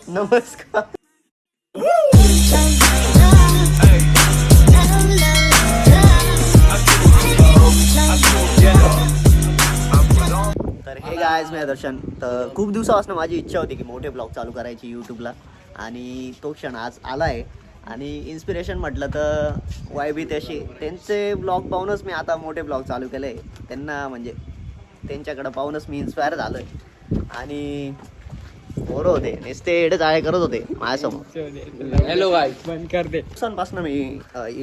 नमस्कार. तर हे गायज मी दर्शन. तर खूप दिवसापासून माझी इच्छा होती की मोठे ब्लॉग चालू करायची यूट्यूबला, आणि तो क्षण आज आला आहे. आणि इन्स्पिरेशन म्हटलं तर YB त्याशी त्यांचे ब्लॉग पाहूनच मी आता मोठे ब्लॉग चालू केले. त्यांना म्हणजे त्यांच्याकडं पाहूनच मी इन्स्पायर झालो आहे. आणि पोरं होते नुसते एडे जाळे करत होते माझ्यासमोर. हॅलो गाईस, बंद कर दे. दिवसांपासून मी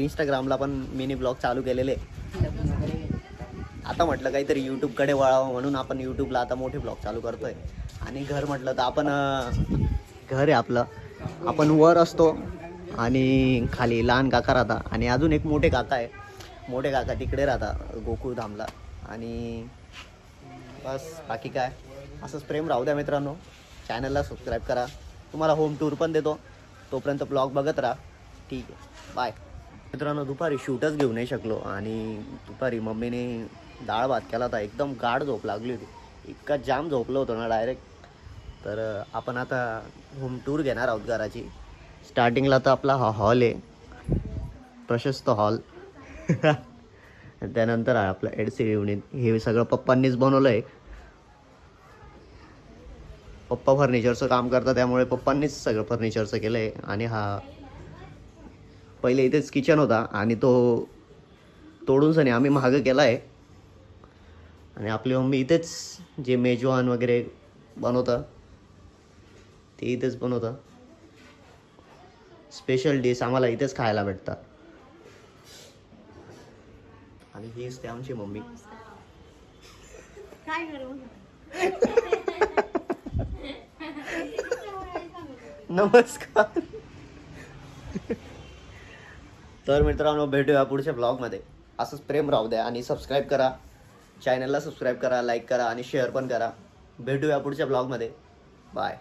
इंस्टाग्रामला पण मिनी ब्लॉग चालू केलेले. आता म्हटलं काहीतरी यूट्यूबकडे वळावं म्हणून आपण यूट्यूबला आता मोठे ब्लॉग चालू करतोय. आणि घर म्हटलं तर आपण घर आहे आपलं, आपण वर असतो आणि खाली लहान काका राहता आणि अजून एक मोठे काका आहे. मोठे काका तिकडे राहता गोकुळधामला. आणि बस बाकी काय, असंच प्रेम राहू द्या मित्रांनो. चॅनलला सबस्क्राईब करा. तुम्हाला होम टूर पण देतो, तोपर्यंत ब्लॉग बघत राहा. ठीक आहे, बाय मित्रांनो. दुपारी शूटच घेऊ नाही शकलो आणि दुपारी मम्मीने डाळ भात केला होता. एकदम गाढ झोप लागली होती, इतका जाम झोपलो होतो ना डायरेक्ट. तर आपण आता होम टूर घेणार आहोत घराची. स्टार्टिंगला तर आपला हा हॉल आहे, प्रशस्त हॉल. त्यानंतर आहे आपलं LCD युनिट. हे सगळं पप्पांनीच बनवलं आहे. पप्पा फर्निचरचं काम करतात, त्यामुळे पप्पांनीच सगळं फर्निचरचं केलं आहे. आणि हा पहिले इथेच किचन होता आणि तो तोडून सनी आम्ही मागं केला आहे. आणि आपली मम्मी इथेच जे मेजवान वगैरे बनवतं ते इथेच बनवतं. स्पेशल डिश आम्हाला इथेच खायला भेटतात. आणि हीच ते आमची मम्मी. काय करू? नमस्कार. तर मित्रांनो, भेटूया पुढच्या ब्लॉगमध्ये. असंच प्रेम राहू द्या आणि सबस्क्राईब करा. चॅनलला सबस्क्राईब करा, लाईक करा आणि शेअर पण करा. भेटूया पुढच्या ब्लॉगमध्ये. बाय.